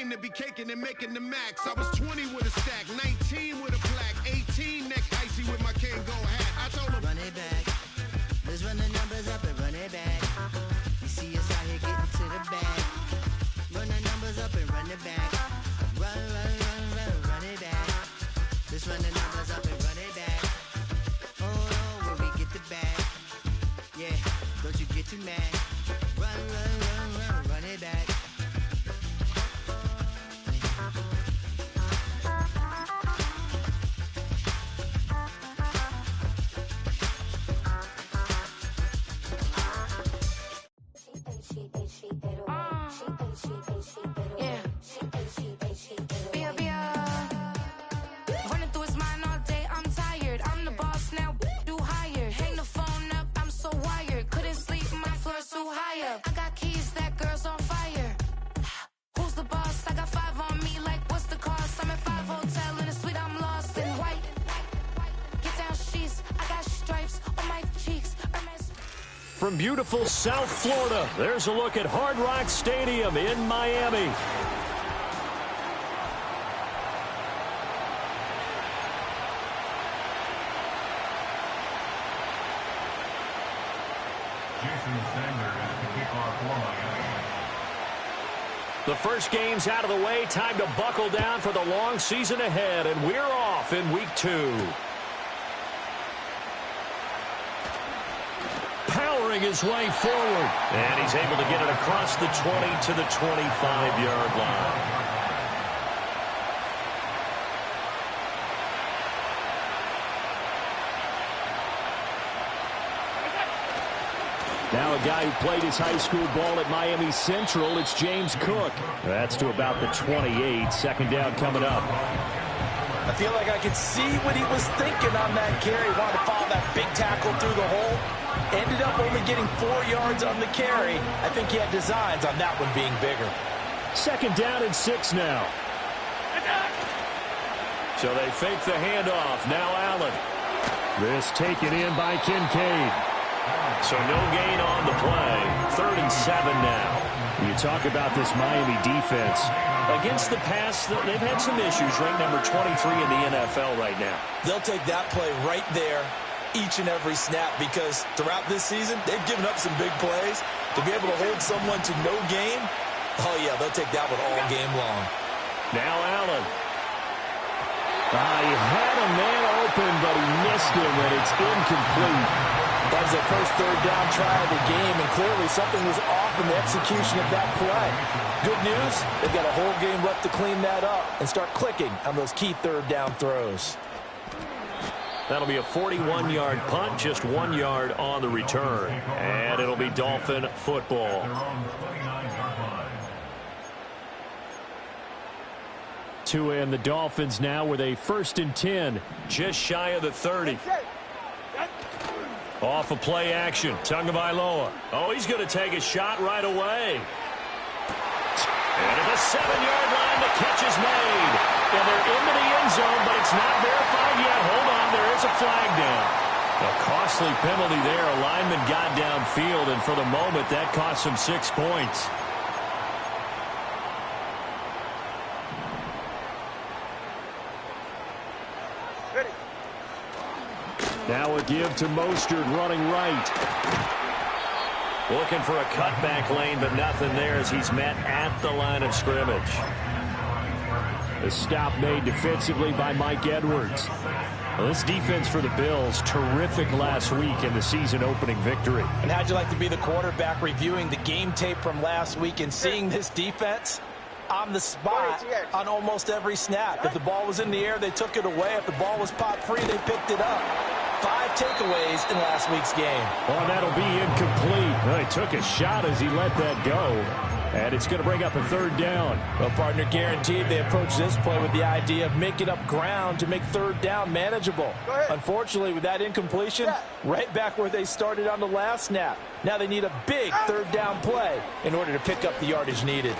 came to be caking and making the max. I was 20 with a stack, 19 with a plaque, 18 neck icy with my Kango hat. I told him, run it back. Let's run the numbers up and run it back. You see us out here getting to the bag. Run the numbers up and run it back. Run, run, run, run, run it back. Let's run the numbers up and run it back. Oh, when we get the bag. Yeah, don't you get too mad. Run, run, run, run, run it back. From beautiful South Florida, there's a look at Hard Rock Stadium in Miami. The first game's out of the way. Time to buckle down for the long season ahead, and we're off in week 2. Powering his way forward, and he's able to get it across the 20 to the 25-yard line. Now a guy who played his high school ball at Miami Central, it's James Cook. That's to about the 28. Second down coming up. I feel like I could see what he was thinking on that carry. Wanted to follow that big tackle through the hole. Ended up only getting 4 yards on the carry. I think he had designs on that one being bigger. Second down and 6 now. So they fake the handoff. Now Allen. This taken in by Kincaid. So no gain on the play. 3rd and 7 now. You talk about this Miami defense. Against the pass, they've had some issues. Ranked number 23 in the NFL right now. They'll take that play right there each and every snap because throughout this season, they've given up some big plays. To be able to hold someone to no gain, oh yeah, they'll take that one all game long. Now Allen. He had a man open, but he missed him, and it's incomplete. That was their first 3rd down try of the game, and clearly something was off in the execution of that play. Good news, they've got a whole game left to clean that up and start clicking on those key 3rd down throws. That'll be a 41-yard punt, just 1 yard on the return. And it'll be Dolphin football. To end the Dolphins now with a 1st and 10, just shy of the 30. Off of play action, Tagovailoa. Oh, he's going to take a shot right away. And at the 7-yard line, the catch is made. And they're into the end zone, but it's not verified yet. Hold on, there is a flag down. A costly penalty there. A lineman got downfield, and for the moment, that cost him 6 points. Now a give to Mostert running right. Looking for a cutback lane, but nothing there as he's met at the line of scrimmage. The stop made defensively by Mike Edwards. Well, this defense for the Bills, terrific last week in the season-opening victory. And how'd you like to be the quarterback reviewing the game tape from last week and seeing this defense on the spot on almost every snap? If the ball was in the air, they took it away. If the ball was popped free, they picked it up. 5 takeaways in last week's game. Oh, that'll be incomplete. Well, he took a shot as he let that go. And it's going to bring up a 3rd down. Well, partner, guaranteed they approach this play with the idea of making up ground to make 3rd down manageable. Unfortunately, with that incompletion, right back where they started on the last snap. Now they need a big 3rd down play in order to pick up the yardage needed.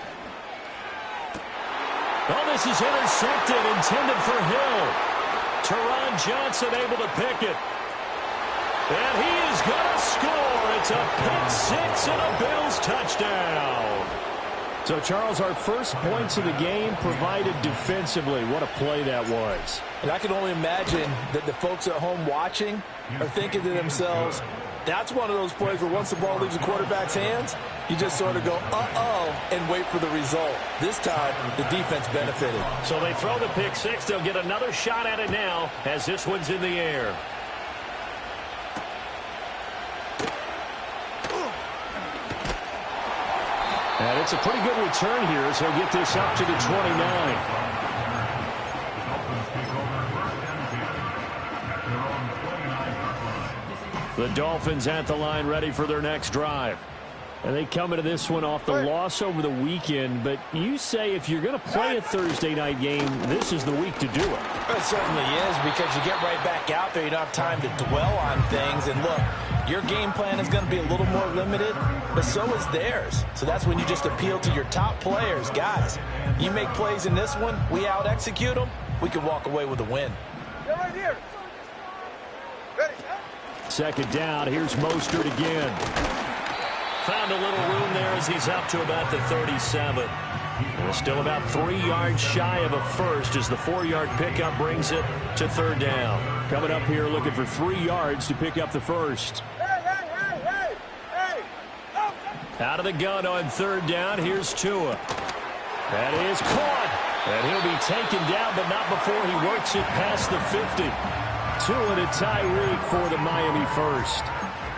Oh, this is intercepted, intended for Hill. Teron Johnson able to pick it. And he is going to score. It's a pick 6 and a Bills touchdown. So, Charles, our first points of the game provided defensively. What a play that was. And I can only imagine that the folks at home watching are thinking to themselves, that's one of those plays where once the ball leaves the quarterback's hands, you just sort of go, uh-oh, and wait for the result. This time, the defense benefited. So they throw the pick six. They'll get another shot at it now as this one's in the air. And it's a pretty good return here, so he'll get this up to the 29. The Dolphins at the line ready for their next drive. And they come into this one off the loss over the weekend, but you say if you're going to play a Thursday night game, this is the week to do it. It certainly is, because you get right back out there. You don't have time to dwell on things. And look, your game plan is going to be a little more limited, but so is theirs. So that's when you just appeal to your top players. Guys, you make plays in this one, we out-execute them, we can walk away with a win. Get right here. Ready. Second down, here's Mostert again. Found a little room there as he's up to about the 37. Still about 3 yards shy of a first as the 4-yard pickup brings it to third down. Coming up here looking for 3 yards to pick up the first. Hey. Out of the gun on third down, here's Tua. That is caught. And he'll be taken down, but not before he works it past the 50. Tua to Tyreek for the Miami first.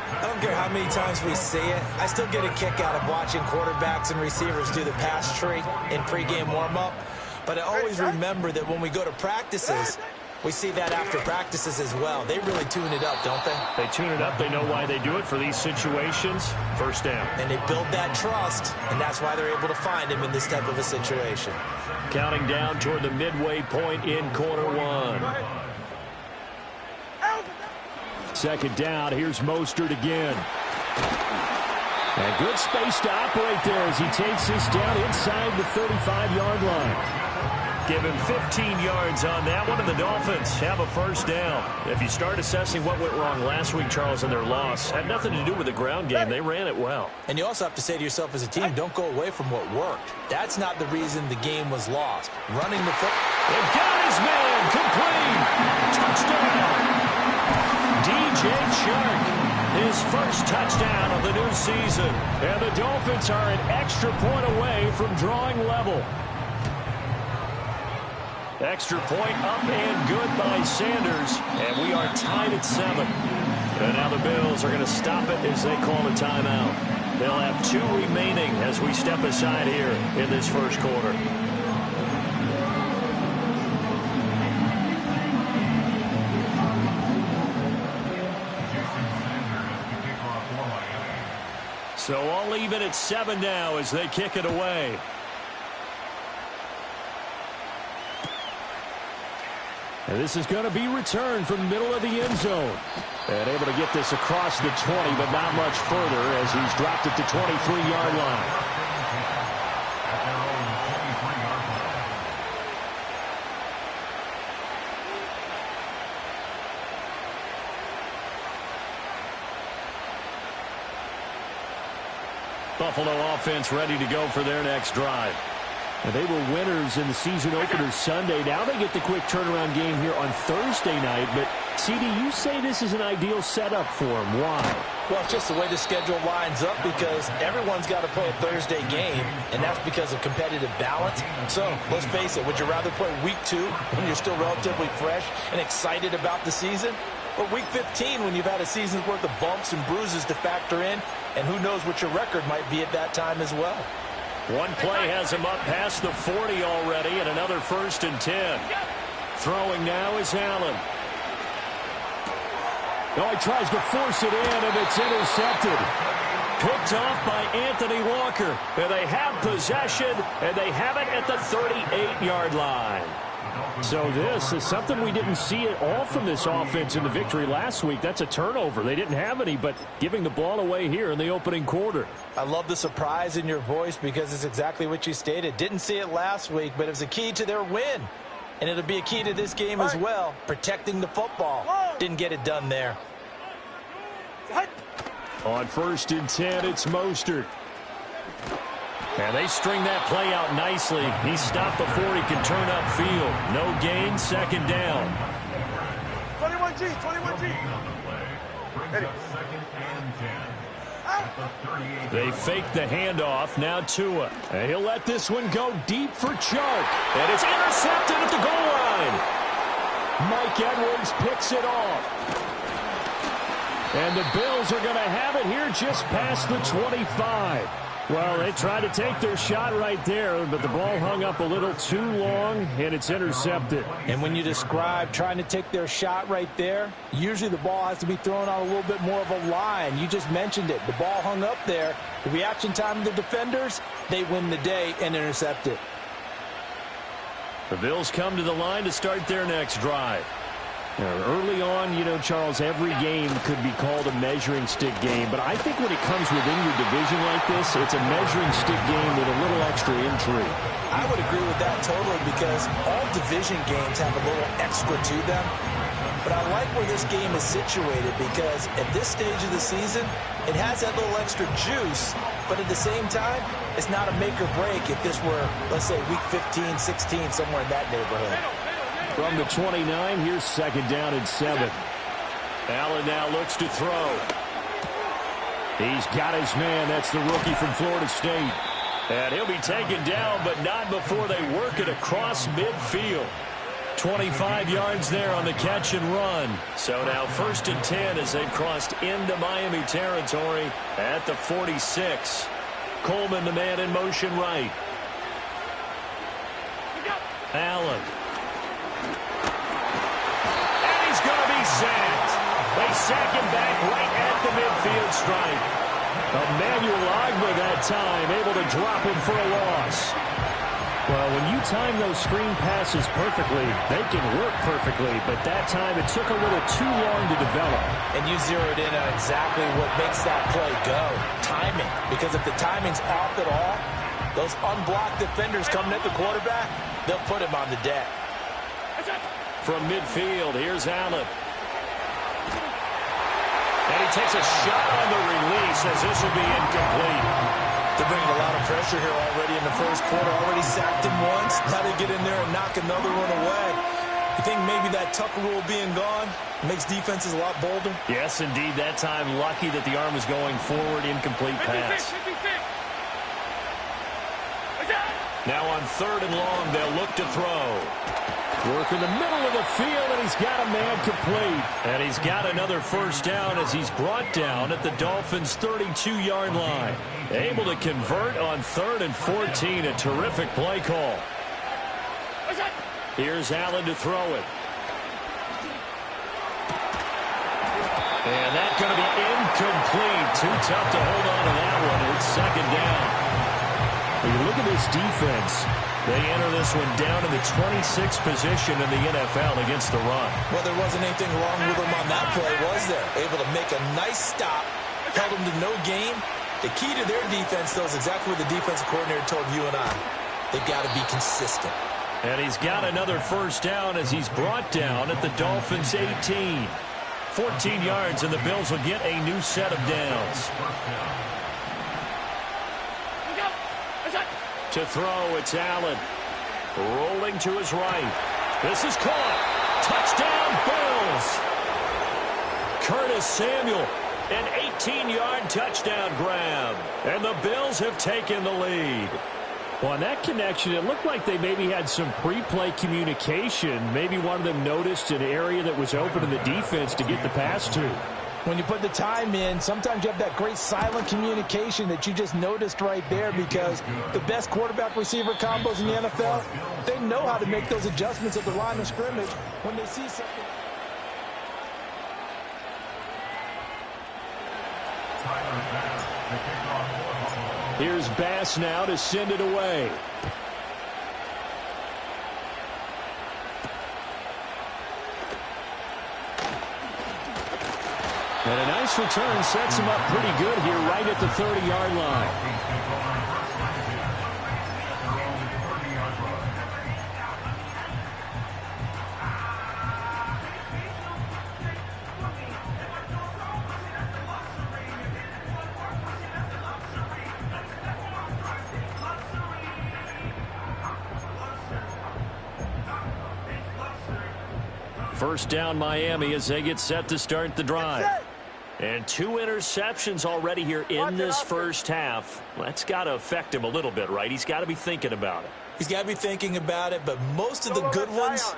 I don't care how many times we see it. I still get a kick out of watching quarterbacks and receivers do the pass tree in pregame warm-up. But I always remember that when we go to practices, we see that after practices as well. They really tune it up, don't they? They tune it up. They know why they do it for these situations. First down. And they build that trust, and that's why they're able to find him in this type of a situation. Counting down toward the midway point in quarter one. Second down, here's Mostert again. And good space to operate there as he takes this down inside the 35-yard line. Give him 15 yards on that one, and the Dolphins have a first down. If you start assessing what went wrong last week, Charles, in their loss, had nothing to do with the ground game. They ran it well. And you also have to say to yourself as a team, don't go away from what worked. That's not the reason the game was lost. Running the football. And got his man complete. Touchdown. DJ Chark, his first touchdown of the new season. And the Dolphins are an extra point away from drawing level. Extra point up and good by Sanders. And we are tied at 7. And now the Bills are going to stop it as they call a timeout. They'll have 2 remaining as we step aside here in this first quarter. So all even at 7 now as they kick it away. And this is going to be returned from the middle of the end zone. And able to get this across the 20, but not much further as he's dropped it to 23-yard line. Buffalo offense ready to go for their next drive. And they were winners in the season opener Sunday. Now they get the quick turnaround game here on Thursday night. But, CD, you say this is an ideal setup for them. Why? Well, it's just the way the schedule lines up because everyone's got to play a Thursday game, and that's because of competitive balance. So, let's face it, would you rather play week 2 when you're still relatively fresh and excited about the season? Or week 15 when you've had a season's worth of bumps and bruises to factor in, and who knows what your record might be at that time as well. One play has him up past the 40 already, and another 1st and 10. Throwing now is Allen. Oh, he tries to force it in, and it's intercepted. Picked off by Anthony Walker. And they have possession, and they have it at the 38-yard line. So this is something we didn't see at all from this offense in the victory last week. That's a turnover. They didn't have any, but giving the ball away here in the opening quarter. I love the surprise in your voice because it's exactly what you stated. Didn't see it last week, but it was a key to their win. And it'll be a key to this game as well, protecting the football. Didn't get it done there. On 1st and 10, it's Mostert. And they string that play out nicely. He stopped before he could turn upfield. No gain, second down. 21G, 21G. They fake the handoff. Now Tua. And he'll let this one go deep for Chark. And it's intercepted at the goal line. Mike Edwards picks it off. And the Bills are going to have it here just past the 25. Well, they tried to take their shot right there, but the ball hung up a little too long, and it's intercepted. And when you describe trying to take their shot right there, usually the ball has to be thrown on a little bit more of a line. You just mentioned it. The ball hung up there. The reaction time of the defenders, they win the day and intercept it. The Bills come to the line to start their next drive. Now, early on, you know, Charles, every game could be called a measuring stick game. But I think when it comes within your division like this, it's a measuring stick game with a little extra intrigue. I would agree with that totally because all division games have a little extra to them. But I like where this game is situated because at this stage of the season, it has that little extra juice. But at the same time, it's not a make or break if this were, let's say, week 15, 16, somewhere in that neighborhood. From the 29, here's second down and 7. Allen now looks to throw. He's got his man. That's the rookie from Florida State. And he'll be taken down, but not before they work it across midfield. 25 yards there on the catch and run. So now 1st and 10 as they've crossed into Miami territory at the 46. Coleman, the man in motion right. Allen. Sacked. They sack him back right at the midfield stripe. Emmanuel Ogbah that time able to drop him for a loss. Well, when you time those screen passes perfectly, they can work perfectly, but that time it took a little too long to develop. And you zeroed in on exactly what makes that play go. Timing. Because if the timing's off at all, those unblocked defenders coming at the quarterback, they'll put him on the deck. From midfield, here's Allen. And he takes a shot on the release as this will be incomplete. They're bringing a lot of pressure here already in the first quarter. Already sacked him once. Now they get in there and knock another one away. You think maybe that Tucker rule being gone makes defenses a lot bolder? Yes, indeed. That time lucky that the arm was going forward. Incomplete pass. Now on 3rd and long, they'll look to throw. Work in the middle of the field, and he's got a man complete. And he's got another first down as he's brought down at the Dolphins' 32-yard line. Able to convert on 3rd and 14. A terrific play call. Here's Allen to throw it. And that's going to be incomplete. Too tough to hold on to that one. It's 2nd down. When you look at this defense, they enter this one down in the 26th position in the NFL against the run. Well, there wasn't anything wrong with them on that play, was there? Able to make a nice stop, held them to no gain. The key to their defense, though, is exactly what the defensive coordinator told you and I. They've got to be consistent. And he's got another first down as he's brought down at the Dolphins' 18. 14 yards, and the Bills will get a new set of downs. To throw, it's Allen. Rolling to his right. This is caught. Touchdown, Bills. Curtis Samuel, an 18-yard touchdown grab. And the Bills have taken the lead. Well, on that connection, it looked like they maybe had some pre-play communication. Maybe one of them noticed an area that was open in the defense to get the pass to. When you put the time in, sometimes you have that great silent communication that you just noticed right there because the best quarterback-receiver combos in the NFL, they know how to make those adjustments at the line of scrimmage when they see something. Here's Bass now to send it away. And a nice return sets him up pretty good here right at the 30-yard line. First down Miami as they get set to start the drive. And 2 interceptions already here in this first half. That's got to affect him a little bit, right? He's got to be thinking about it. He's got to be thinking about it, but most of the good ones,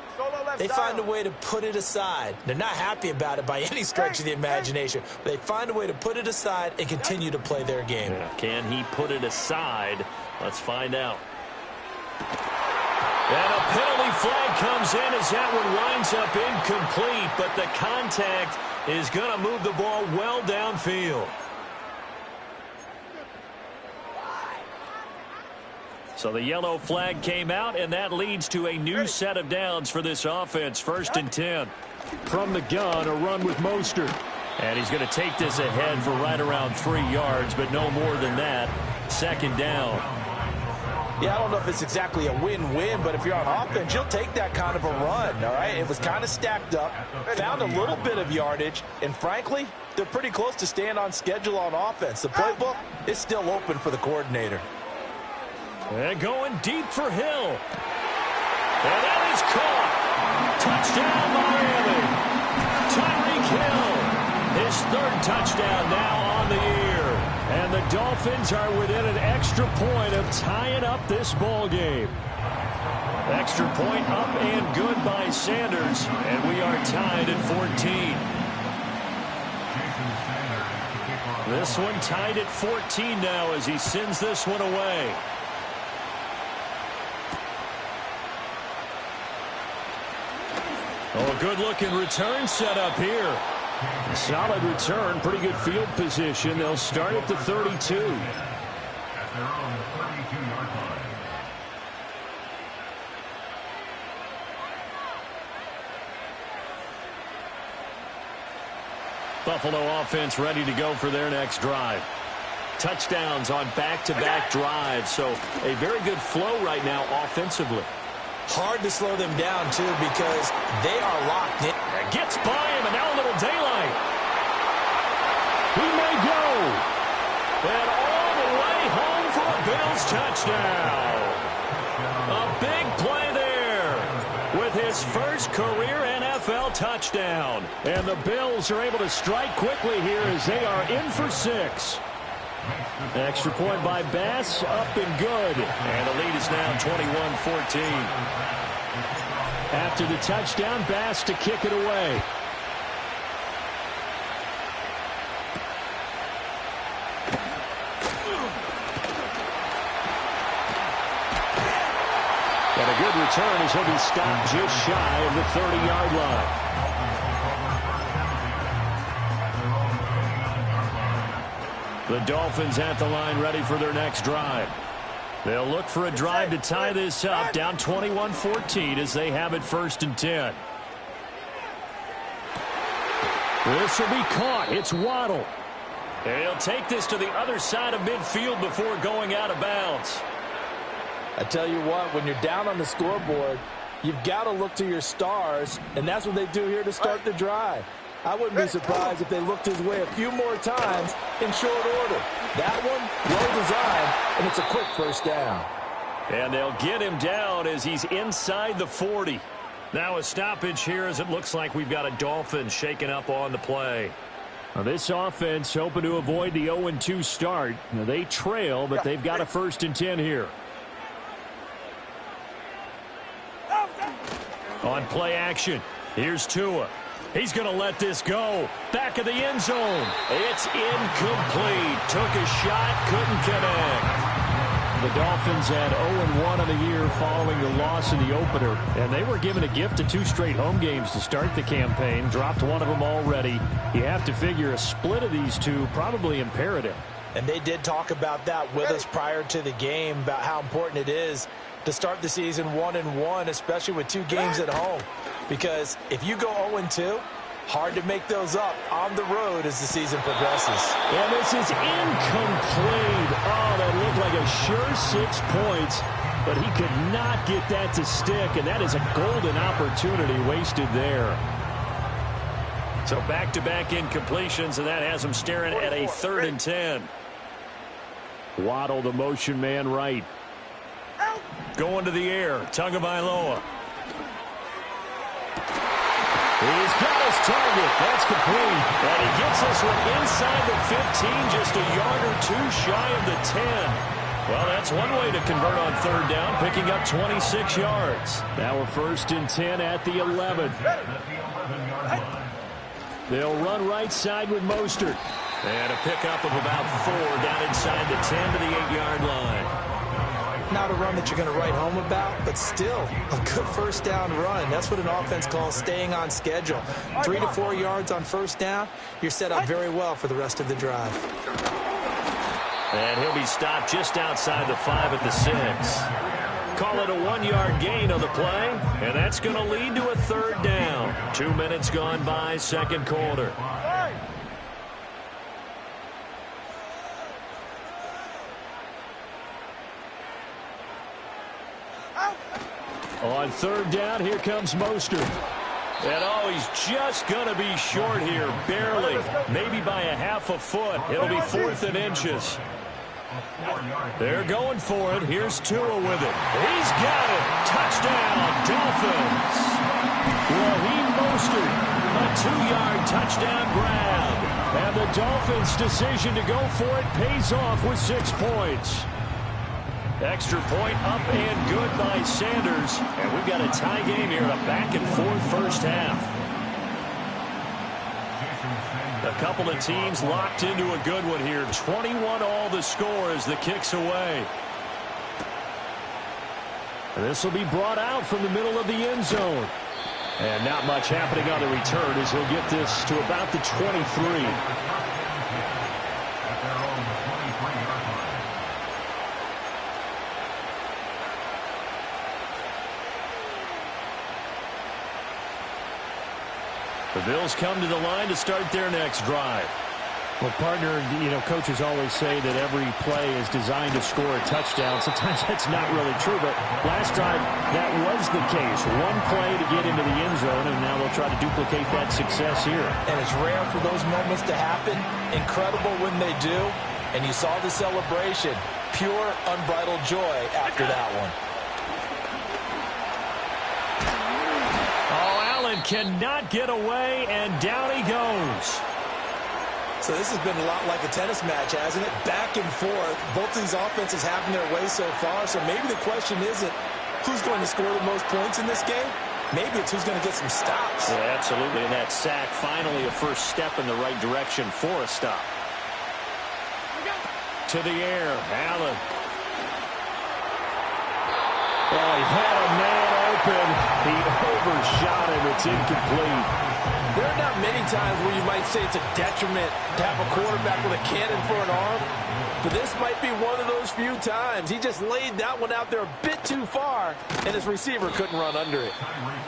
they find a way to put it aside. They're not happy about it by any stretch of the imagination, but they find a way to put it aside and continue to play their game. Yeah. Can he put it aside? Let's find out. And a penalty flag comes in as that one winds up incomplete, but the contact is going to move the ball well downfield. So the yellow flag came out, and that leads to a new set of downs for this offense. 1st and 10. From the gun, a run with Mostert. And he's going to take this ahead for right around 3 yards, but no more than that. 2nd down. Yeah, I don't know if it's exactly a win-win, but if you're on offense, you'll take that kind of a run, all right? It was kind of stacked up, found a little bit of yardage, and frankly, they're pretty close to staying on schedule on offense. The playbook is still open for the coordinator. And going deep for Hill. And that is caught. Touchdown, Miami. Tyreek Hill, his 3rd touchdown now on the year. And the Dolphins are within an extra point of tying up this ball game. Extra point up and good by Sanders. And we are tied at 14. This one tied at 14 now as he sends this one away. Oh, a good-looking return set up here. Solid return, pretty good field position. They'll start at the 32. At their own 32-yard line. Buffalo offense ready to go for their next drive. Touchdowns on back-to-back drives, so a very good flow right now offensively. Hard to slow them down, too, because they are locked in. Gets by him, and now a little daylight. He may go. And all the way home for a Bills touchdown. A big play there with his first career NFL touchdown. And the Bills are able to strike quickly here as they are in for 6. Extra point by Bass, up and good. And the lead is now 21-14. After the touchdown, Bass to kick it away. And a good return as he'll be stopped just shy of the 30-yard line. The Dolphins at the line ready for their next drive. They'll look for a drive to tie this up, down 21-14 as they have it 1st and 10. This will be caught. It's Waddle. And he'll take this to the other side of midfield before going out of bounds. I tell you what, when you're down on the scoreboard, you've got to look to your stars, and that's what they do here to start the drive. I wouldn't be surprised if they looked his way a few more times in short order. That one, well designed, and it's a quick 1st down. And they'll get him down as he's inside the 40. Now a stoppage here as it looks like we've got a Dolphin shaken up on the play. Now this offense hoping to avoid the 0-2 start. Now they trail, but they've got a 1st and 10 here. On play action, here's Tua. He's going to let this go. Back of the end zone. It's incomplete. Took a shot, couldn't connect. The Dolphins had 0-1 on the year following the loss in the opener, and they were given a gift of 2 straight home games to start the campaign. Dropped one of them already. You have to figure a split of these 2 probably imperative. And they did talk about that with us prior to the game, about how important it is to start the season 1-1, especially with 2 games at home. Because if you go 0-2, hard to make those up on the road as the season progresses. And this is incomplete. Oh, that looked like a sure 6 points, but he could not get that to stick, and that is a golden opportunity wasted there. So back-to-back incompletions, and that has him staring at a 3rd and 10. Waddle, the motion man right. Going to the air, Tagovailoa. He's got his target. That's complete. And he gets this one inside the 15, just a yard or two shy of the 10. Well, that's one way to convert on third down, picking up 26 yards. Now we're 1st and 10 at the 11. They'll run right side with Mostert. And a pickup of about 4 down inside the 10 to the 8-yard line. Not a run that you're going to write home about, but still a good first down run. That's what an offense calls staying on schedule. 3 to 4 yards on first down, you're set up very well for the rest of the drive. And he'll be stopped just outside the 5 at the 6. Call it a 1-yard gain on the play, and that's going to lead to a third down. 2 minutes gone by, second quarter. On third down, here comes Mostert. And, oh, he's just going to be short here, barely, maybe by a half a foot. It'll be 4th and inches. They're going for it. Here's Tua with it. He's got it. Touchdown, Dolphins. Raheem Mostert, a 2-yard touchdown grab. And the Dolphins' decision to go for it pays off with 6 points. Extra point up and good by Sanders. And we've got a tie game here in a back-and-forth first half. A couple of teams locked into a good one here. 21 all the score as the kick's away. And this will be brought out from the middle of the end zone. And not much happening on the return as he'll get this to about the 23. The Bills come to the line to start their next drive. Well, partner, coaches always say that every play is designed to score a touchdown. Sometimes that's not really true, but last drive, that was the case. One play to get into the end zone, and now they'll try to duplicate that success here. And it's rare for those moments to happen. Incredible when they do. And you saw the celebration. Pure, unbridled joy after that one. Cannot get away, and down he goes. So this has been a lot like a tennis match, hasn't it? Back and forth. Both of these offenses having their way so far. So maybe the question isn't who's going to score the most points in this game. Maybe it's who's going to get some stops. Yeah, absolutely. And that sack, finally a first step in the right direction for a stop. To the air, Allen. Oh, he had a man open. He overshot him. It's incomplete. There are not many times where you might say it's a detriment to have a quarterback with a cannon for an arm. But this might be one of those few times. He just laid that one out there a bit too far, and his receiver couldn't run under it.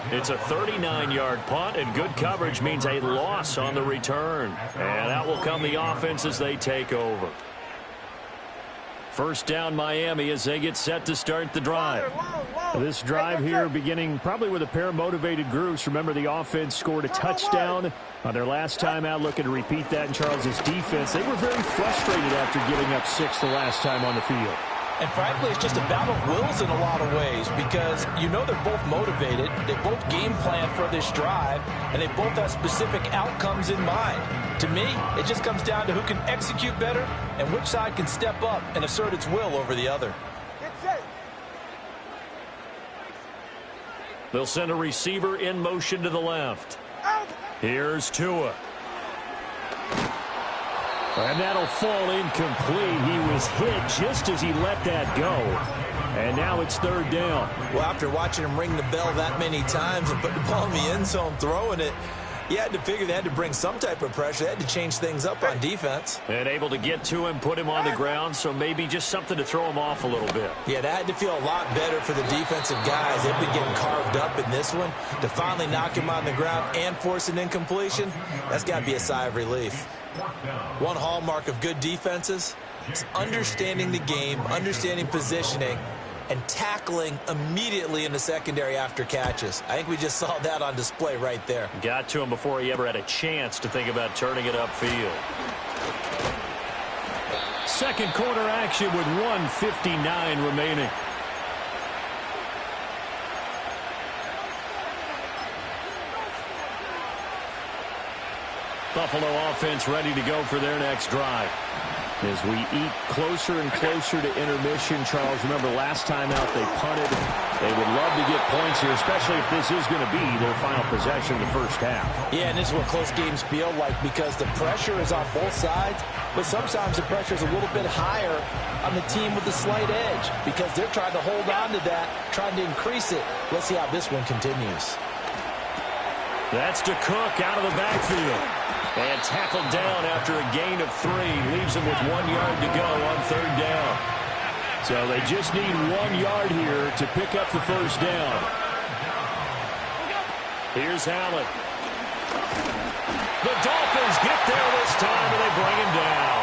It's a 39-yard punt, and good coverage means a loss on the return. And that will come the offense as they take over. First down, Miami, as they get set to start the drive. This drive here beginning probably with a pair of motivated groups. Remember, the offense scored a touchdown on their last time out, looking to repeat that in Charles's defense. They were very frustrated after giving up 6 the last time on the field. And frankly, it's just a battle of wills in a lot of ways because they're both motivated. They both game plan for this drive, and they both have specific outcomes in mind. To me, it just comes down to who can execute better and which side can step up and assert its will over the other. They'll send a receiver in motion to the left. Here's Tua. And that'll fall incomplete. He was hit just as he let that go. And now it's third down. Well, after watching him ring the bell that many times and put the ball in the end zone throwing it, you had to figure they had to bring some type of pressure. They had to change things up on defense. And able to get to him, put him on the ground, so maybe just something to throw him off a little bit. Yeah, that had to feel a lot better for the defensive guys. They've been getting carved up in this one. To finally knock him on the ground and force an incompletion, that's got to be a sigh of relief. One hallmark of good defenses is understanding the game, understanding positioning, and tackling immediately in the secondary after catches. I think we just saw that on display right there. Got to him before he ever had a chance to think about turning it upfield. Second quarter action with 1:59 remaining. Buffalo offense ready to go for their next drive. As we eat closer and closer to intermission, Charles, remember last time out they punted. They would love to get points here, especially if this is going to be their final possession of the first half. Yeah, and this is what close games feel like because the pressure is on both sides, but sometimes the pressure is a little bit higher on the team with the slight edge because they're trying to hold on to that, trying to increase it. Let's see how this one continues. That's to Cook out of the backfield. And tackled down after a gain of 3. Leaves him with 1 yard to go on 3rd down. So they just need 1 yard here to pick up the first down. Here's Allen. The Dolphins get there this time, and they bring him down.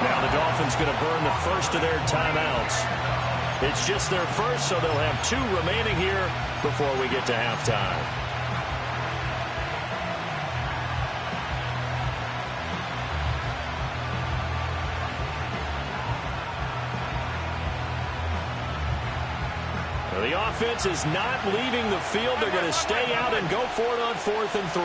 Now the Dolphins going to burn the first of their timeouts. It's just their first, so they'll have 2 remaining here before we get to halftime. The offense is not leaving the field. They're going to stay out and go for it on 4th and 3.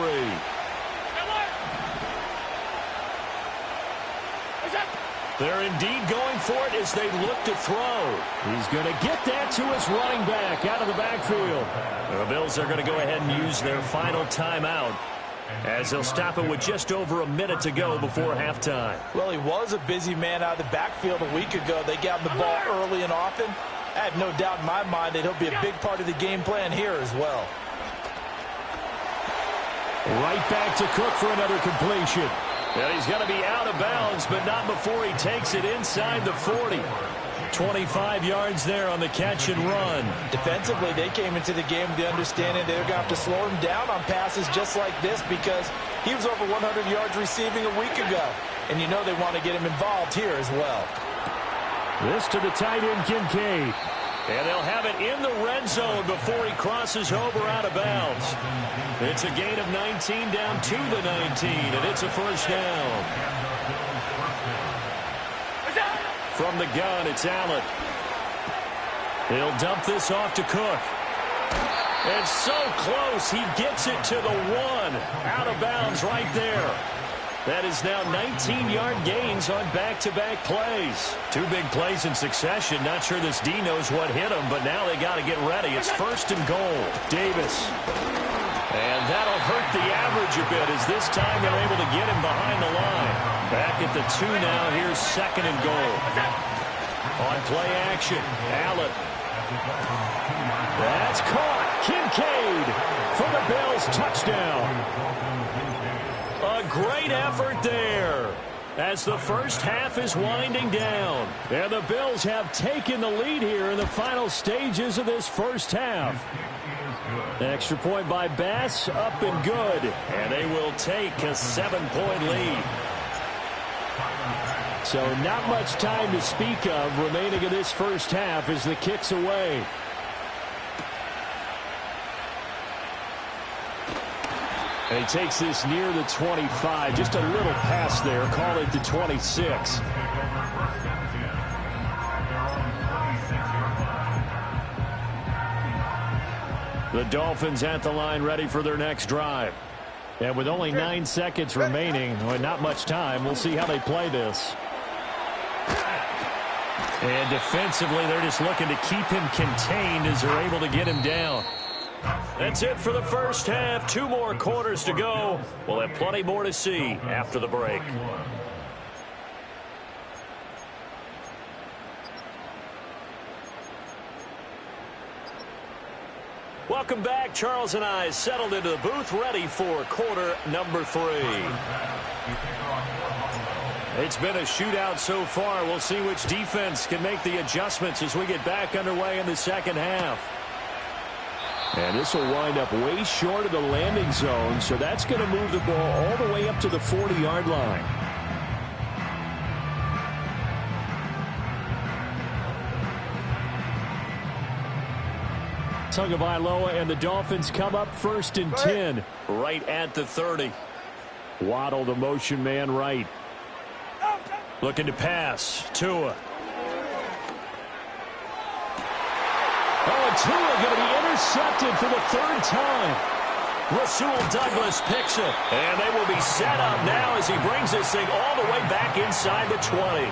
They're indeed going for it as they look to throw. He's going to get that to his running back out of the backfield. The Bills are going to go ahead and use their final timeout as they'll stop it with just over a minute to go before halftime. Well, he was a busy man out of the backfield a week ago. They got him the ball early and often. I have no doubt in my mind that he'll be a big part of the game plan here as well. Right back to Cook for another completion. And he's going to be out of bounds, but not before he takes it inside the 40. 25 yards there on the catch and run. Defensively, they came into the game with the understanding they're going to have to slow him down on passes just like this because he was over 100 yards receiving a week ago. And you know they want to get him involved here as well. This to the tight end, Kincaid. And they'll have it in the red zone before he crosses over out of bounds. It's a gain of 19 down to the 19, and it's a first down. From the gun, it's Allen. He'll dump this off to Cook. And so close, he gets it to the 1. Out of bounds right there. That is now 19-yard gains on back-to-back plays. 2 big plays in succession. Not sure this D knows what hit him, but now they got to get ready. It's 1st and goal. Davis. And that'll hurt the average a bit as this time they're able to get him behind the line. Back at the 2 now. Here's 2nd and goal. On play action, Allen. That's caught. Kincaid for the Bills. Touchdown. A great effort there as the first half is winding down. And the Bills have taken the lead here in the final stages of this first half. Extra point by Bass, up and good. And they will take a 7-point lead. So not much time to speak of remaining in this first half as the kick's away. And he takes this near the 25. Just a little pass there. Call it the 26. The Dolphins at the line ready for their next drive. And with only 9 seconds remaining, well, not much time, we'll see how they play this. And defensively, they're just looking to keep him contained as they're able to get him down. That's it for the first half. 2 more quarters to go. We'll have plenty more to see after the break. Welcome back. Charles and I settled into the booth, ready for quarter number 3. It's been a shootout so far. We'll see which defense can make the adjustments as we get back underway in the second half. And this will wind up way short of the landing zone, so that's going to move the ball all the way up to the 40-yard line. Tagovailoa and the Dolphins come up 1st and 10. Right at the 30. Waddle, the motion man, right. Looking to pass. Tua. Oh, and Tua going to be intercepted for the 3rd time. Rasul Douglas picks it. And they will be set up now as he brings this thing all the way back inside the 20.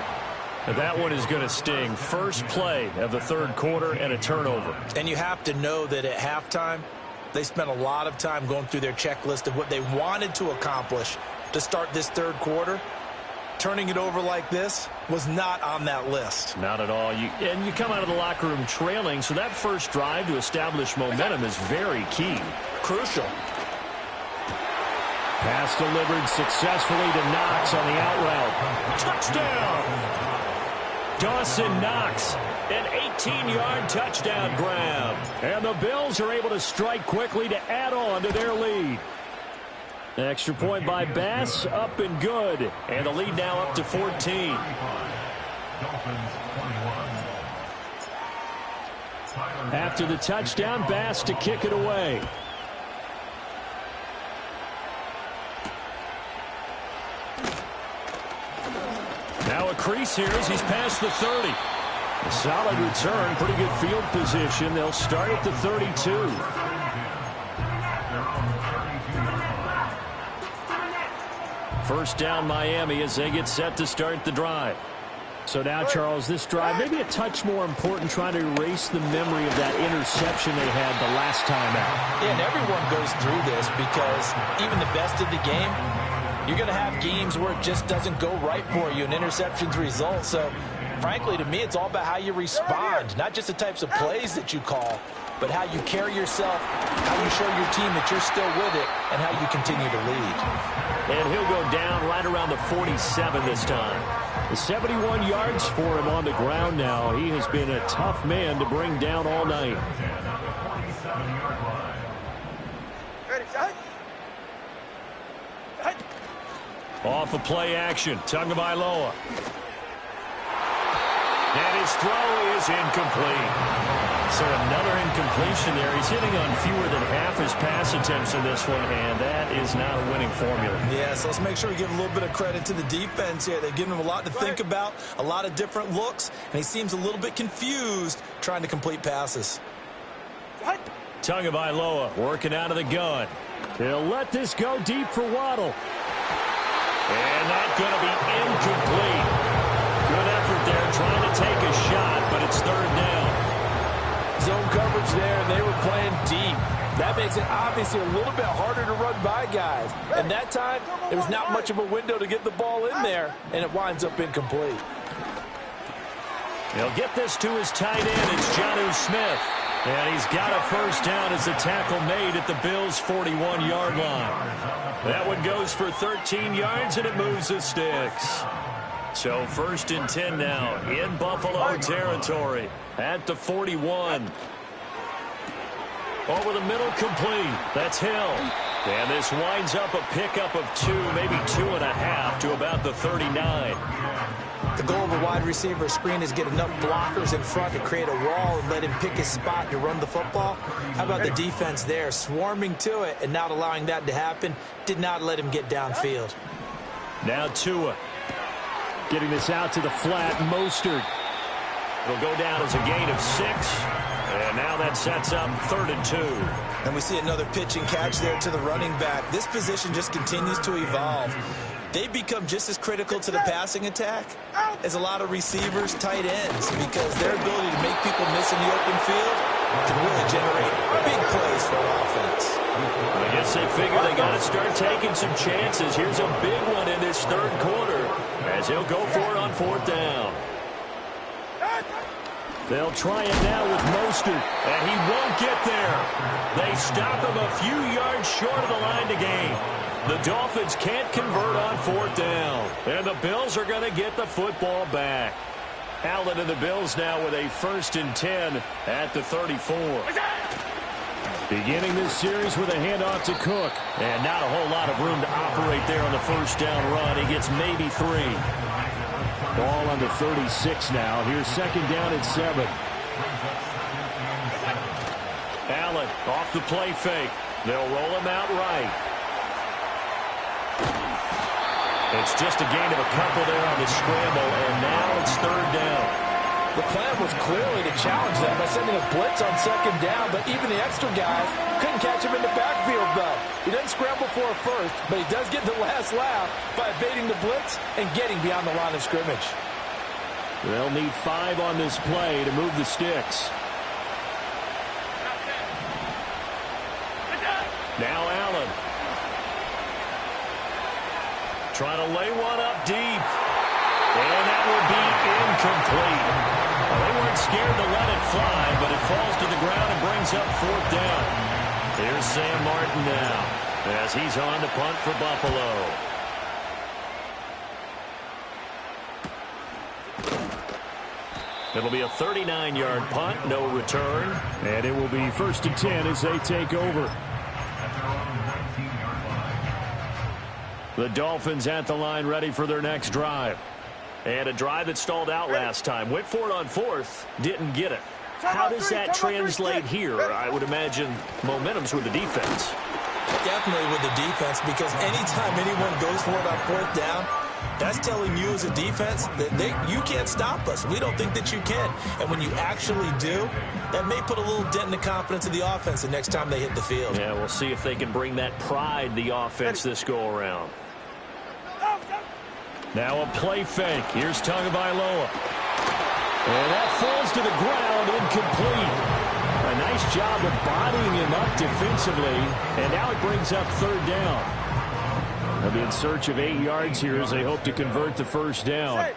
And that one is going to sting. First play of the third quarter and a turnover. And you have to know that at halftime, they spent a lot of time going through their checklist of what they wanted to accomplish to start this third quarter. Turning it over like this was not on that list. Not at all. And you come out of the locker room trailing, so that first drive to establish momentum is very key. Crucial. Pass delivered successfully to Knox on the out route. Touchdown! Dawson Knox, an 18-yard touchdown grab. And the Bills are able to strike quickly to add on to their lead. Extra point by Bass, up and good. And the lead now up to 14. After the touchdown, Bass to kick it away. Now a crease here as he's past the 30. A solid return, pretty good field position. They'll start at the 32. First down Miami as they get set to start the drive. So now, Charles, this drive maybe a touch more important, trying to erase the memory of that interception they had the last time out. Yeah, and everyone goes through this because even the best of the game, you're going to have games where it just doesn't go right for you, and interceptions result. So, frankly, to me, it's all about how you respond, not just the types of plays that you call, but how you carry yourself, how you show your team that you're still with it, and how you continue to lead. And he'll go down right around the 47 this time. The 71 yards for him on the ground now. He has been a tough man to bring down all night. Off of play action, Tagovailoa. And his throw is incomplete. So another incompletion there. He's hitting on fewer than half his pass attempts in this one, and that is not a winning formula. Yeah, so let's make sure we give a little bit of credit to the defense here. They've given him a lot to think about, a lot of different looks, and he seems a little bit confused trying to complete passes. Tagovailoa working out of the gun. He'll let this go deep for Waddle. And that's going to be incomplete. Good effort there trying to take a shot, but it's third down. Zone coverage there, and they were playing deep. That makes it obviously a little bit harder to run by guys. And that time, there was not much of a window to get the ball in there, and it winds up incomplete. He'll get this to his tight end. It's Jonnu Smith. And he's got a first down as the tackle made at the Bills' 41-yard line. That one goes for 13 yards, and it moves the sticks. So first and 10 now in Buffalo territory at the 41. Over the middle, complete. That's Hill. And this winds up a pickup of 2, maybe 2.5 to about the 39. The goal of a wide receiver screen is get enough blockers in front to create a wall and let him pick his spot to run the football. How about the defense there, swarming to it and not allowing that to happen? Did not let him get downfield. Now Tua. Getting this out to the flat, Mostert. It'll go down as a gain of 6. And now that sets up 3rd and 2. And we see another pitch and catch there to the running back. This position just continues to evolve. They become just as critical to the passing attack as a lot of receivers, tight ends, because their ability to make people miss in the open field can really generate big plays for an offense. I guess they figure they got to start taking some chances. Here's a big one in this third quarter as he'll go for it on 4th down. They'll try it now with Mostert, and he won't get there. They stop him a few yards short of the line to gain. The Dolphins can't convert on 4th down, and the Bills are going to get the football back. Allen and the Bills now with a 1st and 10 at the 34. Beginning this series with a handoff to Cook, and not a whole lot of room to operate there on the first down run. He gets maybe 3. Ball on the 36 now. Here's 2nd down at 7. Allen off the play fake. They'll roll him out right. It's just a gain of a couple there on the scramble, and now it's 3rd down. The plan was clearly to challenge them by sending a blitz on second down, but even the extra guys couldn't catch him in the backfield, though. He doesn't scramble for a first, but he does get the last laugh by evading the blitz and getting beyond the line of scrimmage. They'll need 5 on this play to move the sticks. Now Allen. Trying to lay one up deep. And that will be incomplete. Well, they weren't scared to let it fly, but it falls to the ground and brings up 4th down. Here's Sam Martin now as he's on to punt for Buffalo. It'll be a 39-yard punt, no return. And it will be 1st and 10 as they take over. The Dolphins at the line ready for their next drive. And a drive that stalled out last time. Went for it on 4th, didn't get it. How does that translate here? I would imagine momentum's with the defense. Definitely with the defense, because anytime anyone goes for it on 4th down, that's telling you as a defense that you can't stop us. We don't think that you can. And when you actually do, that may put a little dent in the confidence of the offense the next time they hit the field. Yeah, we'll see if they can bring that pride, the offense, this go-around. Now a play fake. Here's Tagovailoa. And that falls to the ground, incomplete. A nice job of bodying him up defensively. And now it brings up 3rd down. They'll be in search of 8 yards here as they hope to convert the 1st down.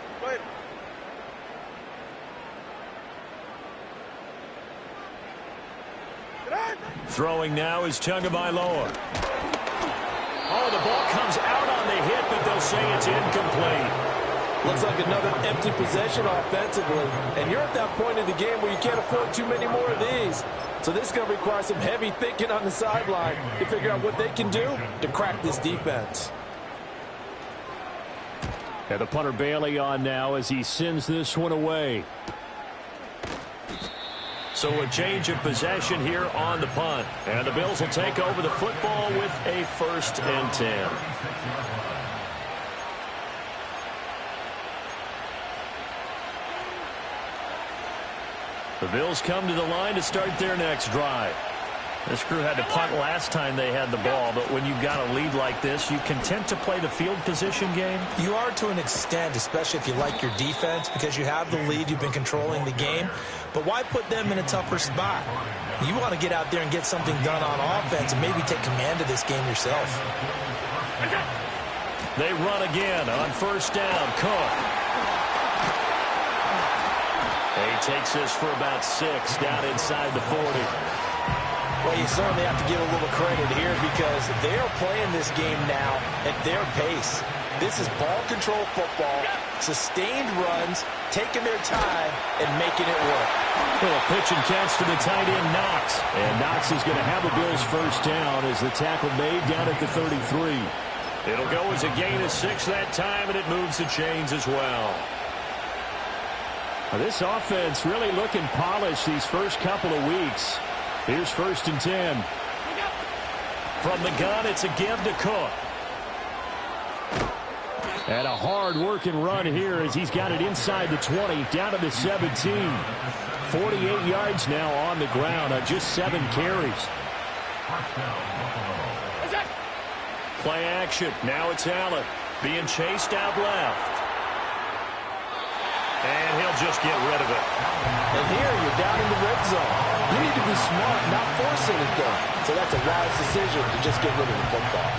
Throwing now is Tagovailoa. Oh, the ball comes out on the hit, but they'll say it's incomplete. Looks like another empty possession offensively. And you're at that point in the game where you can't afford too many more of these. So this is going to require some heavy thinking on the sideline to figure out what they can do to crack this defense. And the punter Bailey on now as he sends this one away. So a change of possession here on the punt. And the Bills will take over the football with a 1st and 10. The Bills come to the line to start their next drive. This crew had to punt last time they had the ball, but when you've got a lead like this, you content to play the field position game? You are to an extent, especially if you like your defense, because you have the lead, you've been controlling the game. But why put them in a tougher spot? You want to get out there and get something done on offense and maybe take command of this game yourself. They run again on 1st down. Cook. He takes this for about 6 down inside the 40. Well, you certainly have to give a little credit here because they are playing this game now at their pace. This is ball control football, sustained runs, taking their time, and making it work. Well, a pitch and catch to the tight end, Knox. And Knox is going to have a Bills 1st down as the tackle made down at the 33. It'll go as a gain of 6 that time, and it moves the chains as well. Now, this offense really looking polished these first couple of weeks. Here's 1st and 10. From the gun, it's a give to Cook. And a hard-working run here as he's got it inside the 20, down to the 17. 48 yards now on the ground on just 7 carries. Play action. Now it's Allen being chased out left. And he'll just get rid of it. And here you're down in the red zone. You need to be smart, not force anything. So that's a wise decision to just get rid of the football.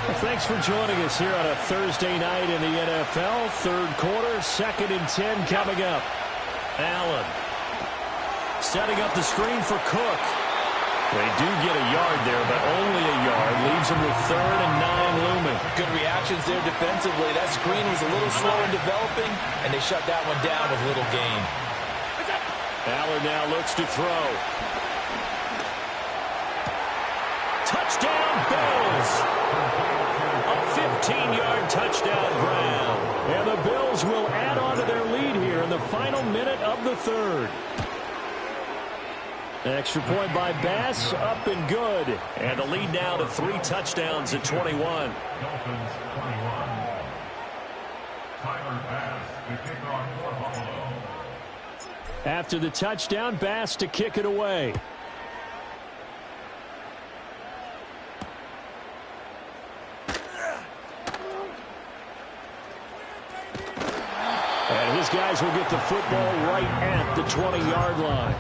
Well, thanks for joining us here on a Thursday night in the NFL. 3rd quarter, 2nd and 10 coming up. Allen setting up the screen for Cook. They do get a yard there, but only a yard. Leaves them with 3rd and 9 looming. Good reactions there defensively. That screen was a little slow in developing, and they shut that one down with little gain. Allen now looks to throw. Touchdown, Bills! A 15-yard touchdown grab. And the Bills will add on to their lead here in the final minute of the 3rd. Extra point by Bass, up and good. And the lead now to 3 touchdowns at 21. Dolphins 21. Tyler Bass, the kickoff for Buffalo. After the touchdown, Bass to kick it away. And his guys will get the football right at the 20-yard line.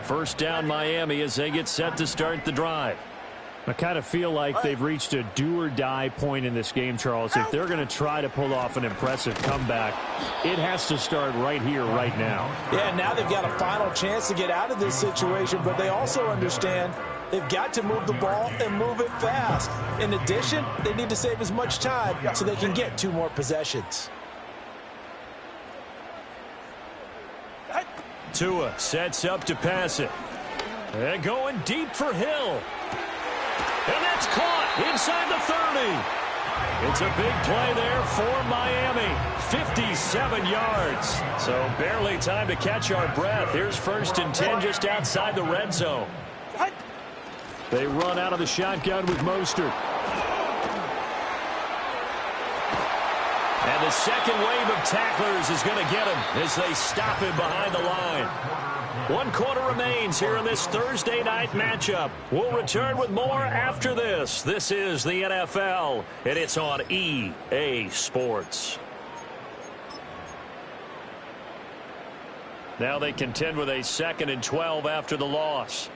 First down, Miami, as they get set to start the drive. I kind of feel like they've reached a do-or-die point in this game, Charles. If they're going to try to pull off an impressive comeback, it has to start right here, right now. Yeah, now they've got a final chance to get out of this situation, but they also understand they've got to move the ball and move it fast. In addition, they need to save as much time so they can get 2 more possessions. Tua sets up to pass it. And going deep for Hill. And that's caught inside the 30. It's a big play there for Miami. 57 yards. So barely time to catch our breath. Here's 1st and 10 just outside the red zone. They run out of the shotgun with Mostert. And the second wave of tacklers is going to get him as they stop him behind the line. 1 quarter remains here in this Thursday night matchup. We'll return with more after this. This is the NFL, and it's on EA Sports. Now they contend with a 2nd and 12 after the loss.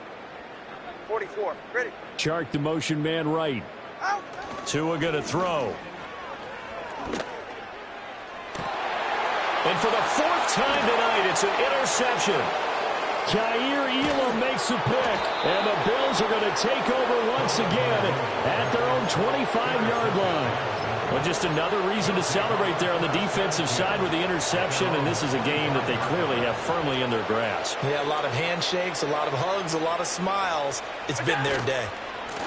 44. Ready. Chark the motion man right. Tua going to throw. And for the 4th time tonight, it's an interception. Kaiir Elam makes the pick, and the Bills are going to take over once again at their own 25-yard line. Well, just another reason to celebrate there on the defensive side with the interception, and this is a game that they clearly have firmly in their grasp. Yeah, a lot of handshakes, a lot of hugs, a lot of smiles. It's been their day.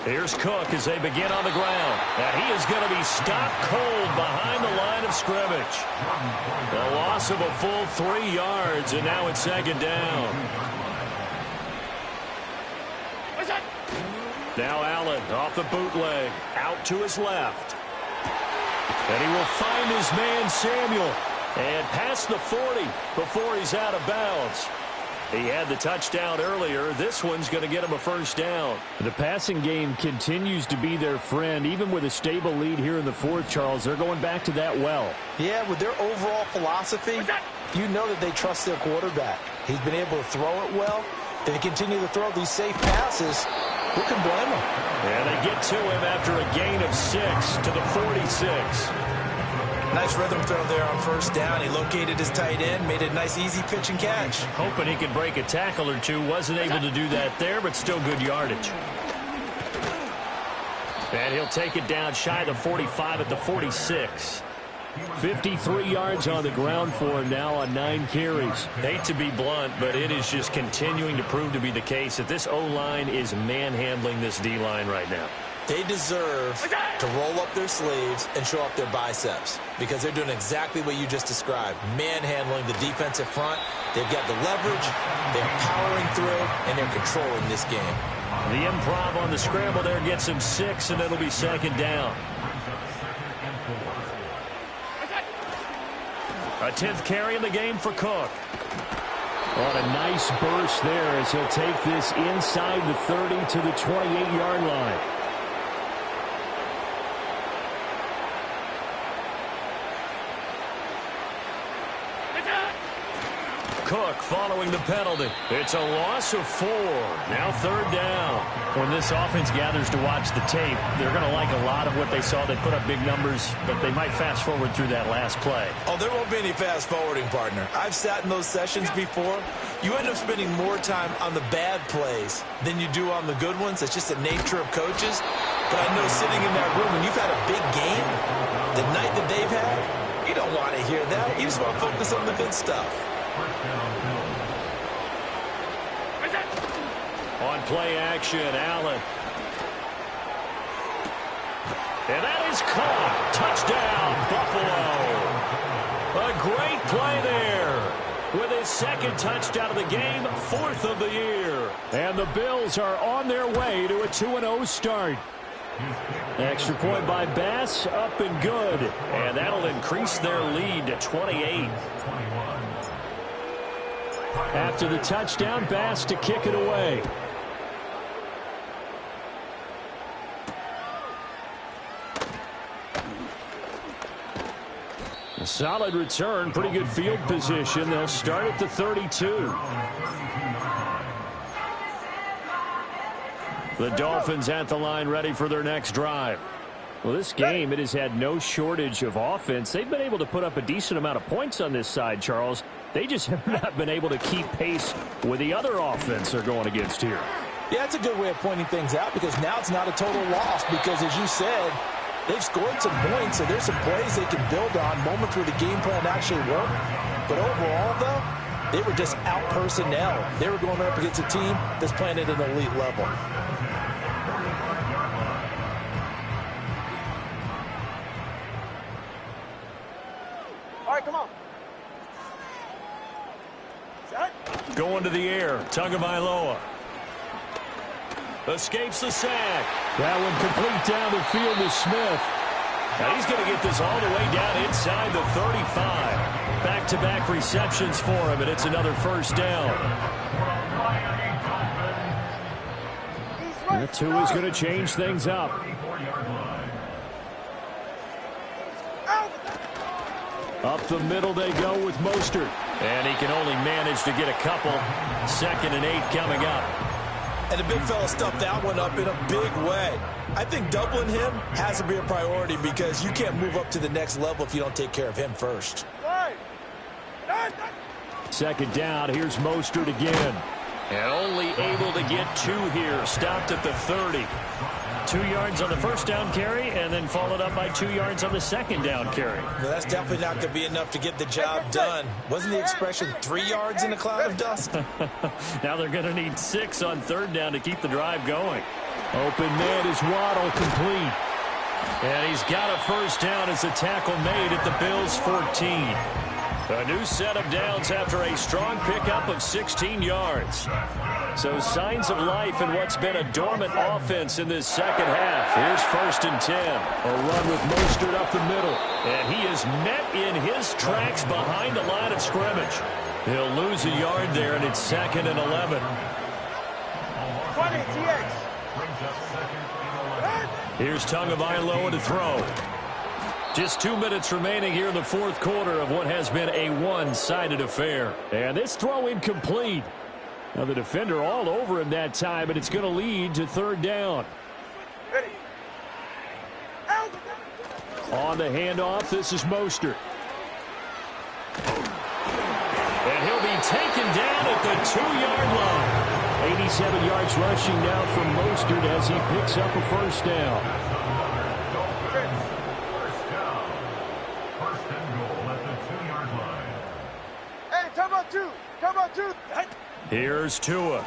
Here's Cook as they begin on the ground. And he is going to be stopped cold behind the line of scrimmage. A loss of a full 3 yards, and now it's 2nd down. Now Allen off the bootleg, out to his left. And he will find his man Samuel and past the 40 before he's out of bounds. He had the touchdown earlier. This one's going to get him a 1st down. The passing game continues to be their friend. Even with a stable lead here in the 4th, Charles, they're going back to that well. Yeah, with their overall philosophy, you know that they trust their quarterback. He's been able to throw it well. If they continue to throw these safe passes, who can blame them? And they get to him after a gain of 6 to the 46. Nice rhythm throw there on 1st down. He located his tight end, made a nice easy pitch and catch. Hoping he could break a tackle or two. Wasn't able to do that there, but still good yardage. And he'll take it down shy of the 45 at the 46. 53 yards on the ground for him now on 9 carries. Hate to be blunt, but it is just continuing to prove to be the case that this O-line is manhandling this D-line right now. They deserve to roll up their sleeves and show up their biceps because they're doing exactly what you just described, manhandling the defensive front. They've got the leverage, they're powering through, and they're controlling this game. The improv on the scramble there gets him 6, and it'll be 2nd down. A 10th carry in the game for Cook. What a nice burst there as he'll take this inside the 30 to the 28-yard line. Cook following the penalty. It's a loss of 4. Now 3rd down. When this offense gathers to watch the tape, they're going to like a lot of what they saw. They put up big numbers, but they might fast forward through that last play. Oh, there won't be any fast forwarding, partner. I've sat in those sessions before. You end up spending more time on the bad plays than you do on the good ones. It's just the nature of coaches. But I know sitting in that room, when you've had a big game, the night that they've had, you don't want to hear that. You just want to focus on the good stuff. On play action, Allen. And that is caught. Touchdown, Buffalo. A great play there. his second touchdown of the game, 4th of the year. And the Bills are on their way to a 2-0 start. Extra point by Bass, up and good. And that'll increase their lead to 28. After the touchdown, Bass to kick it away. A solid return, pretty good field position. They'll start at the 32. The Dolphins at the line ready for their next drive. Well, this game, it has had no shortage of offense. They've been able to put up a decent amount of points on this side, Charles. They just have not been able to keep pace with the other offense they're going against here. Yeah, it's a good way of pointing things out because now it's not a total loss because, as you said, they've scored some points, so there's some plays they can build on, moments where the game plan actually worked. But overall, though, they were just out personnel. They were going up against a team that's playing at an elite level. All right, come on. Going to the air, Tagovailoa. Escapes the sack. That one complete down the field to Smith. Now he's going to get this all the way down inside the 35. Back-to-back receptions for him, and it's another first down. The two is going to change things up. Up the middle they go with Mostert. And he can only manage to get a couple. 2nd and 8 coming up. And the big fella stuffed that one up in a big way. I think doubling him has to be a priority because you can't move up to the next level if you don't take care of him first. 2nd down, here's Mostert again. And only able to get 2 here. Stopped at the 30. 2 yards on the first down carry, and then followed up by 2 yards on the second down carry. Well, that's definitely not going to be enough to get the job done. Wasn't the expression 3 yards in a cloud of dust? Now they're going to need 6 on 3rd down to keep the drive going. Open man is Waddle, complete. And he's got a first down as the tackle made at the Bills' 14. A new set of downs after a strong pickup of 16 yards. So signs of life in what's been a dormant offense in this second half. Here's 1st and 10. A run with Mostert up the middle. And he is met in his tracks behind the line of scrimmage. He'll lose a yard there, and it's 2nd and 11. 20, TX. Here's Tagovailoa to throw. Just 2 minutes remaining here in the 4th quarter of what has been a one-sided affair. And this throw incomplete. Now the defender all over him that time, and it's going to lead to 3rd down. Ready. On the handoff, this is Mostert. And he'll be taken down at the 2-yard line. 87 yards rushing now from Mostert as he picks up a first down. Here's Tua.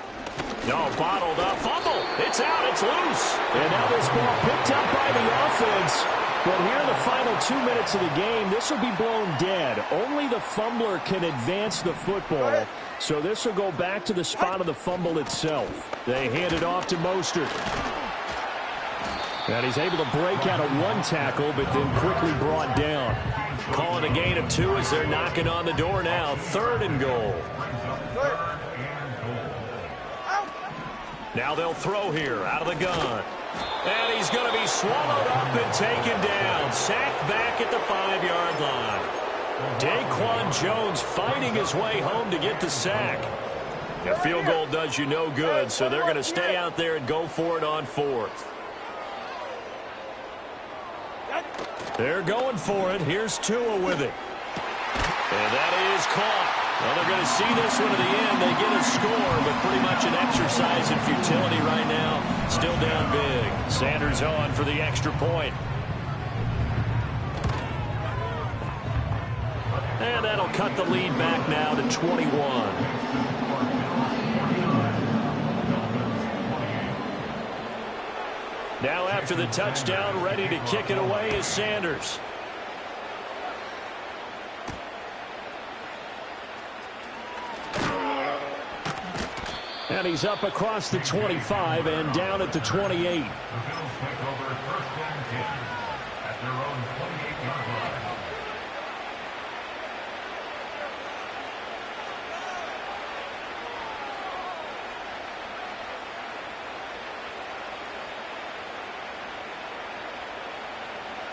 No, bottled up. Fumble. It's out. It's loose. And now this ball picked up by the offense. But here in the final 2 minutes of the game, this will be blown dead. Only the fumbler can advance the football. So this will go back to the spot of the fumble itself. They hand it off to Mostert. And he's able to break out of 1 tackle, but then quickly brought down. Calling a gain of 2 as they're knocking on the door now. 3rd and goal. Now they'll throw here out of the gun. And he's going to be swallowed up and taken down. Sacked back at the 5-yard line. Daquan Jones fighting his way home to get the sack. A field goal does you no good, so they're going to stay out there and go for it on 4th. They're going for it. Here's Tua with it. And that is caught. Well, they're going to see this one to the end. They get a score, but pretty much an exercise in futility right now. Still down big. Sanders on for the extra point. And that'll cut the lead back now to 21. Now after the touchdown, ready to kick it away is Sanders. And he's up across the 25 and down at the 28. The Bills take over 1st and 10 at their own 28-yard line.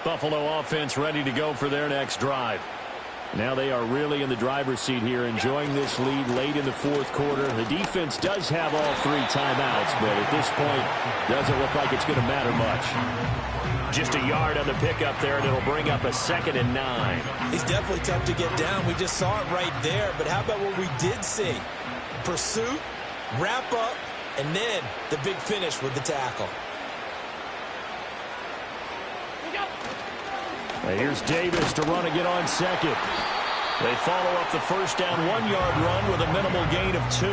Buffalo offense ready to go for their next drive. Now they are really in the driver's seat here, enjoying this lead late in the 4th quarter. The defense does have all 3 timeouts, but at this point, doesn't look like it's going to matter much. Just a yard on the pickup there, and it'll bring up a 2nd and 9. He's definitely tough to get down. We just saw it right there, but how about what we did see? Pursuit, wrap up, and then the big finish with the tackle. Here's Davis to run again on 2nd. They follow up the first down 1-yard run with a minimal gain of 2.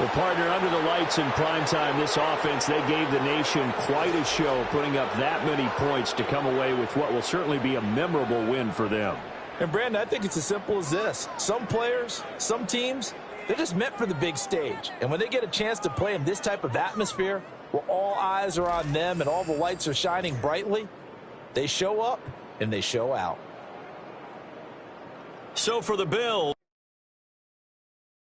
Well, partner, under the lights in primetime, this offense, they gave the nation quite a show, putting up that many points to come away with what will certainly be a memorable win for them. And, Brandon, I think it's as simple as this. Some players, some teams, they're just meant for the big stage. And when they get a chance to play in this type of atmosphere, where all eyes are on them and all the lights are shining brightly, they show up and they show out. So for the Bills.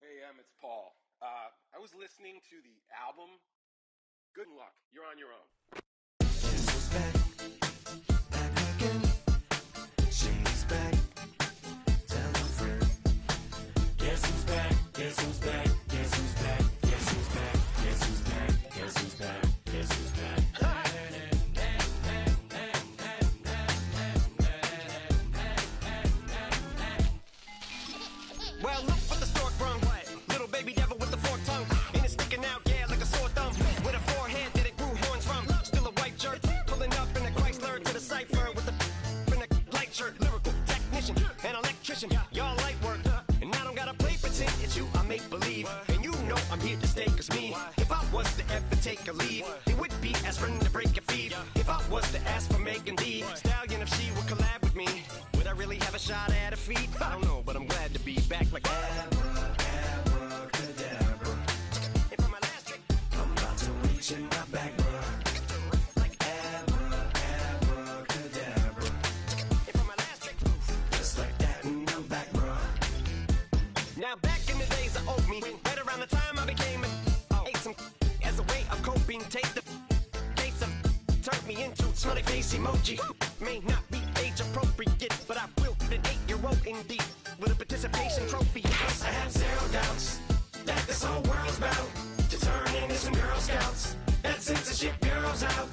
Hey, it's Paul. I was listening to the album. Good luck. You're on your own. Back again. She's back. Tell a friend. Guess who's back? Guess who's back? Guess who's back? Guess who's back? Guess who's back? Guess who's back? Guess who's back? Well, look what the stork brung. Little baby devil with the forked tongue. And it's sticking out, yeah, like a sore thumb. With a forehead that it grew horns from. Still a white shirt. Pulling up in a Chrysler to the cipher with a in a light shirt. Lyrical technician, an electrician. Y'all light work. And I don't gotta play pretend. It's you I make believe. And you know I'm here to stay, cause me, if I was to ever take a lead, it would be aspirin to break your feet. If I was to ask for Megan D Stallion, if she would collab with me, would I really have a shot at her feet? I don't know, but I'm glad to be back like abracadabra. And for my last trick, I'm about to reach in my back, bruh. Like abracadabra. And for my last trick, just like that, and I'm back, bruh. Now back in the days of old me, right around the time I became ate some as a way of coping. Take the case of turned me into smiley face emoji. May not be age appropriate, but I will be an 8-year-old indeed with a participation trophy. I have 0 doubts that this whole world's about to turn into some Girl Scouts. That censorship bureau's out.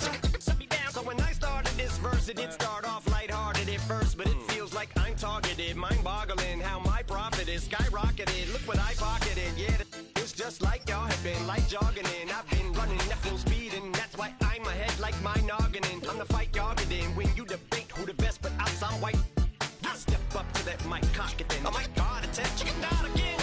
So when I started this verse, it did start off lighthearted at first, but it feels like I'm targeted, mind-boggling how my profit is skyrocketed. Look what I pocketed, yeah, it's just like y'all have been like jogging in. I've been running at full speed, and that's why I'm ahead like my noggin. I'm the fight y'all get in when you debate who the best, but I'm some white. I step up to that mic, cock it then. Oh my God, attention, not again.